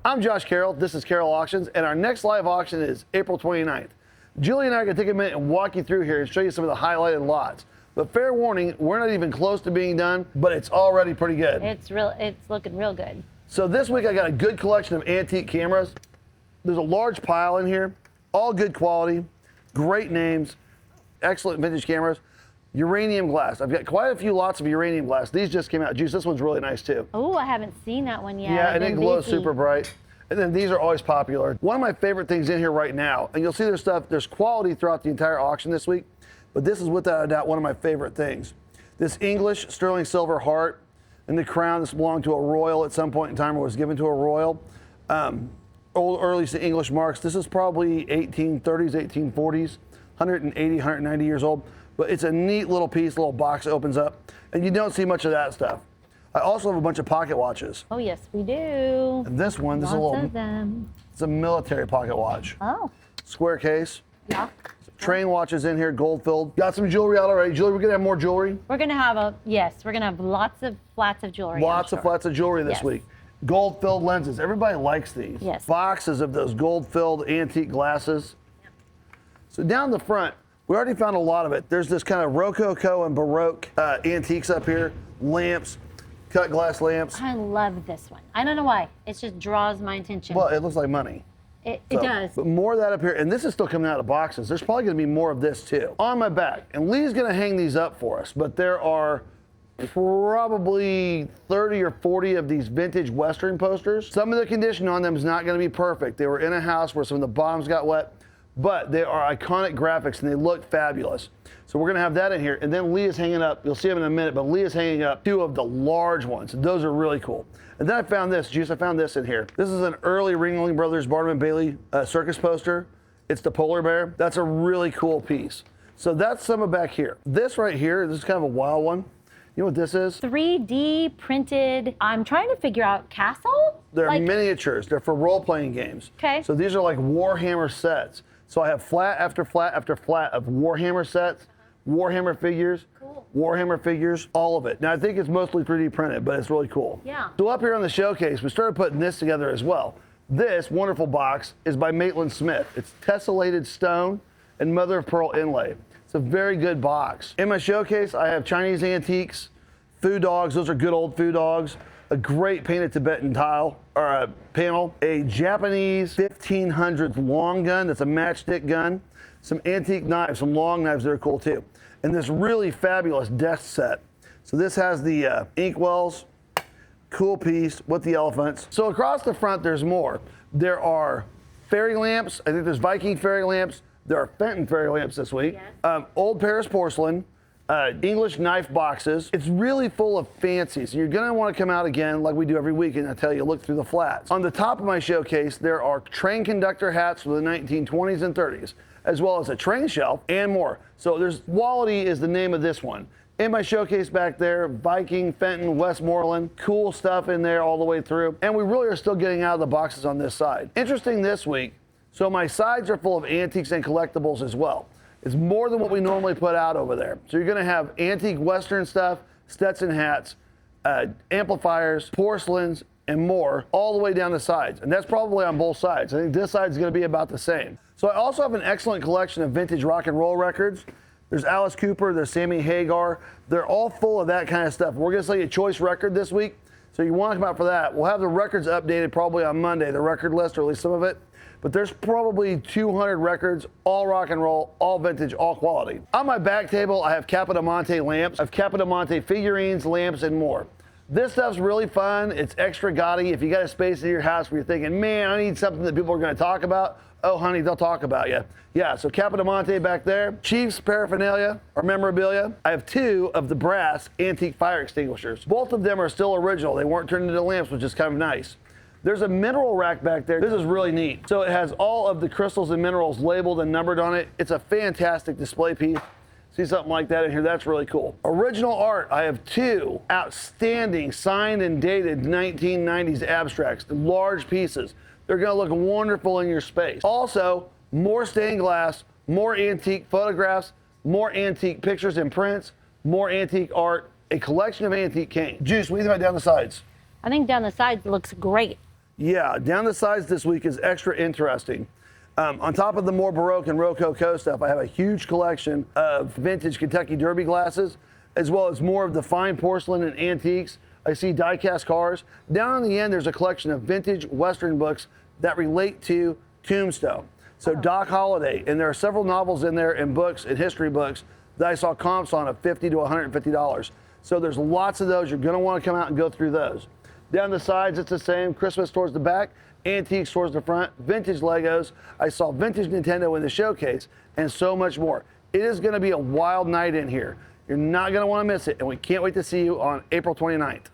I'm Josh Carroll. This is Carroll Auctions, and our next live auction is April 29th. Julie and I are going to take a minute and walk you through here and show you some of the highlighted lots. But fair warning, we're not even close to being done, but it's already pretty good. It's looking real good. So this week I got a good collection of antique cameras. There's a large pile in here, all good quality, great names, excellent vintage cameras. Uranium glass. I've got quite a few lots of uranium glass. These just came out. Juice, this one's really nice too. Oh, I haven't seen that one yet. Yeah, and it glows super bright. And then these are always popular. One of my favorite things in here right now, and you'll see there's quality throughout the entire auction this week, but this is without a doubt one of my favorite things. This English sterling silver heart and the crown. This belonged to a royal at some point in time, or was given to a royal. Old early English marks. This is probably 1830s, 1840s, 180, 190 years old. But it's a neat little piece, little box opens up, and you don't see much of that stuff. I also have a bunch of pocket watches. Oh, yes, we do. And this one, this is a Lots little, of them. it's a military pocket watch. Oh. Square case. Yeah. Train watches in here, gold filled. Got some jewelry out already. Julie, we're gonna have more jewelry. We're gonna have lots of flats of jewelry. Lots of flats of jewelry this week. Gold filled lenses. Everybody likes these. Yes. Boxes of those gold filled antique glasses. So down the front, we already found a lot of it. There's this kind of Rococo and Baroque antiques up here, lamps, cut glass lamps. I love this one. I don't know why. It just draws my attention. Well, it looks like money. It does. But more of that up here, and this is still coming out of boxes. There's probably gonna be more of this too. On my back, and Lee's gonna hang these up for us, but there are probably 30 or 40 of these vintage Western posters. Some of the condition on them is not gonna be perfect. They were in a house where some of the bottoms got wet, but they are iconic graphics and they look fabulous. So we're gonna have that in here. And then Lee is hanging up, you'll see them in a minute, but Lee is hanging up two of the large ones. Those are really cool. And then I found this, Juice, I found this in here. This is an early Ringling Brothers Barnum and Bailey circus poster. It's the polar bear. That's a really cool piece. So that's some of back here. This right here, this is kind of a wild one. You know what this is? 3D printed, I'm trying to figure out castle? They're miniatures, they're for role-playing games. Okay. So these are like Warhammer sets. So I have flat after flat after flat of Warhammer sets, Warhammer figures, Warhammer figures, all of it. Now I think it's mostly 3D printed, but it's really cool. Yeah. So up here on the showcase, we started putting this together as well. This wonderful box is by Maitland Smith. It's tessellated stone and mother of pearl inlay. It's a very good box. In my showcase, I have Chinese antiques, foo dogs. Those are good old foo dogs. A great painted Tibetan tile or a panel, a Japanese 1500s long gun that's a matchstick gun, some antique knives, some long knives that are cool too, and this really fabulous desk set. So this has the inkwells, cool piece with the elephants. So across the front, there's more. There are fairy lamps. I think there's Viking fairy lamps. There are Fenton fairy lamps this week. Yes. Old Paris porcelain. English knife boxes. It's really full of fancies. You're gonna wanna come out again like we do every week, and I tell you, look through the flats. On the top of my showcase, there are train conductor hats from the 1920s and 30s, as well as a train shelf and more. So there's Quality is the name of this one. In my showcase back there, Viking, Fenton, Westmoreland, cool stuff in there all the way through. And we really are still getting out of the boxes on this side. Interesting this week, so my sides are full of antiques and collectibles as well. It's more than what we normally put out over there. So you're gonna have antique Western stuff, Stetson hats, amplifiers, porcelains, and more, all the way down the sides. And that's probably on both sides. I think this side is gonna be about the same. So I also have an excellent collection of vintage rock and roll records. There's Alice Cooper, there's Sammy Hagar. They're all full of that kind of stuff. We're gonna sell you a choice record this week, so you wanna come out for that. We'll have the records updated probably on Monday, the record list, or at least some of it. But there's probably 200 records, all rock and roll, all vintage, all quality. On my back table, I have Capodimonte lamps. I have Capodimonte figurines, lamps, and more. This stuff's really fun. It's extra gaudy. If you got a space in your house where you're thinking, man, I need something that people are gonna talk about, oh, honey, they'll talk about you. Yeah, so Capodimonte back there. Chiefs paraphernalia or memorabilia. I have two of the brass antique fire extinguishers. Both of them are still original. They weren't turned into lamps, which is kind of nice. There's a mineral rack back there. This is really neat. So it has all of the crystals and minerals labeled and numbered on it. It's a fantastic display piece. See something like that in here, that's really cool. Original art, I have two outstanding signed and dated 1990s abstracts, large pieces. They're gonna look wonderful in your space. Also, more stained glass, more antique photographs, more antique pictures and prints, more antique art, a collection of antique canes. Juice, what do you think about down the sides? I think down the sides looks great. Yeah, down the sides this week is extra interesting. On top of the more Baroque and Rococo stuff, I have a huge collection of vintage Kentucky Derby glasses, as well as more of the fine porcelain and antiques. I see die-cast cars. Down on the end, there's a collection of vintage Western books that relate to Tombstone. So Doc Holliday, and there are several novels in there and books and history books that I saw comps on of $50 to $150. So there's lots of those. You're gonna wanna come out and go through those. Down the sides, it's the same. Christmas towards the back, antiques towards the front, vintage Legos. I saw vintage Nintendo in the showcase, and so much more. It is gonna be a wild night in here. You're not gonna wanna miss it, and we can't wait to see you on April 29th.